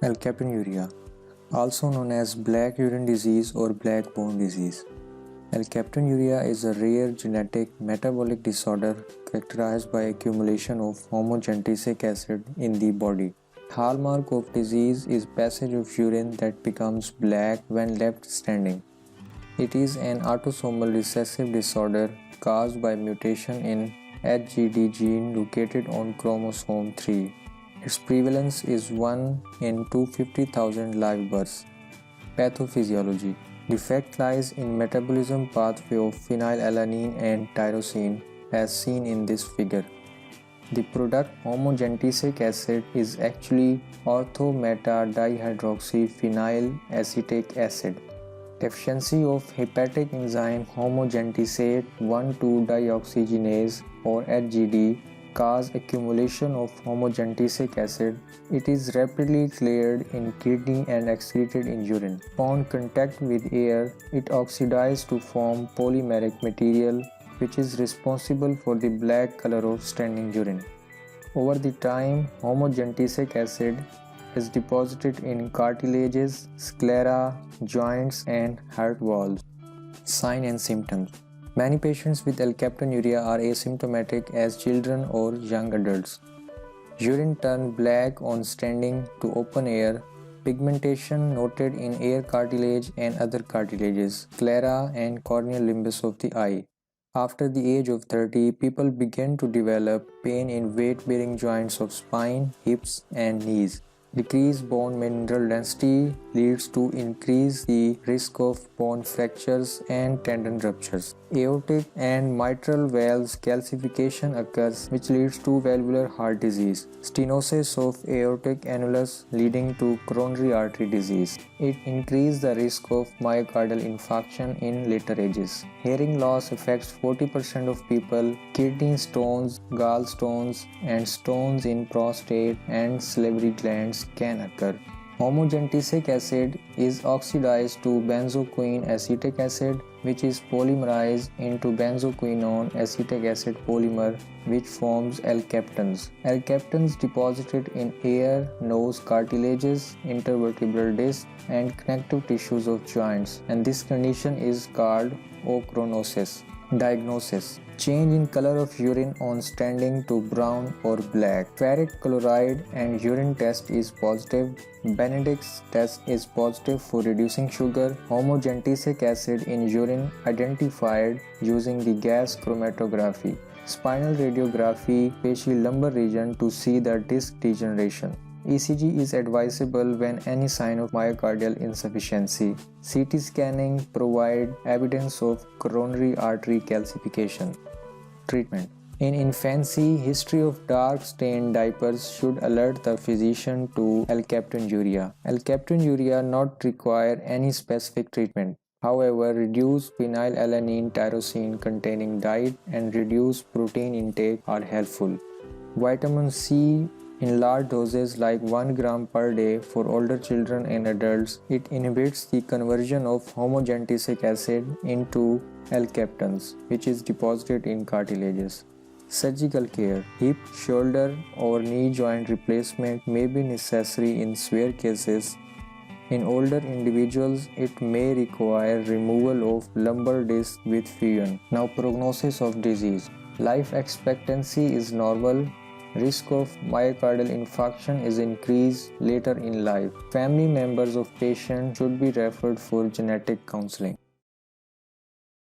Alkaptonuria, also known as black urine disease or black bone disease. Alkaptonuria is a rare genetic metabolic disorder characterized by accumulation of homogentic acid in the body. Hallmark of disease is passage of urine that becomes black when left standing. It is an autosomal recessive disorder caused by mutation in HGD gene located on chromosome 3. Its prevalence is 1 in 250,000 live births. Pathophysiology. Defect lies in metabolism pathway of phenylalanine and tyrosine as seen in this figure. The product homogentic acid is actually ortho-meta-dihydroxyphenylacetic acid. Deficiency of hepatic enzyme homogentisate 1,2-dioxygenase or HGD cause accumulation of homogentic acid. It is rapidly cleared in kidney and excreted in urine. Upon contact with air, it oxidizes to form polymeric material which is responsible for the black color of standing urine. Over the time, homogentic acid is deposited in cartilages, sclera, joints, and heart valves. Sign and symptoms. Many patients with alkaptonuria are asymptomatic as children or young adults. Urine turns black on standing to open air. Pigmentation noted in air cartilage and other cartilages, sclera, and corneal limbus of the eye. After the age of 30, people begin to develop pain in weight-bearing joints of spine, hips, and knees. Decreased bone mineral density leads to increase the risk of bone fractures and tendon ruptures. Aortic and mitral valves calcification occurs which leads to valvular heart disease. Stenosis of aortic annulus leading to coronary artery disease. It increases the risk of myocardial infarction in later ages. Hearing loss affects 40% of people. Kidney stones, gallstones, and stones in prostate and salivary glands can occur. Homogentic acid is oxidized to benzoquine acetic acid, which is polymerized into benzoquinone acetic acid polymer, which forms alkaptones. Alkaptones deposited in ear, nose, cartilages, intervertebral disc, and connective tissues of joints, and this condition is called ochronosis. Diagnosis. Change in color of urine on standing to brown or black. Ferric chloride and urine test is positive. Benedict's test is positive for reducing sugar. Homogentic acid in urine identified using the gas chromatography. Spinal radiography, facial lumbar region to see the disc degeneration. ECG is advisable when any sign of myocardial insufficiency. CT scanning provide evidence of coronary artery calcification. Treatment. In infancy, history of dark stained diapers should alert the physician to alkaptonuria. Alkaptonuria not require any specific treatment. However, reduced phenylalanine tyrosine containing diet and reduced protein intake are helpful. Vitamin C in large doses like 1 gram per day for older children and adults, it inhibits the conversion of homogentic acid into alkaptones, which is deposited in cartilages. Surgical care. Hip, shoulder, or knee joint replacement may be necessary in severe cases. In older individuals, it may require removal of lumbar disc with fusion. Now, prognosis of disease. Life expectancy is normal. Risk of myocardial infarction is increased later in life. Family members of patients should be referred for genetic counseling.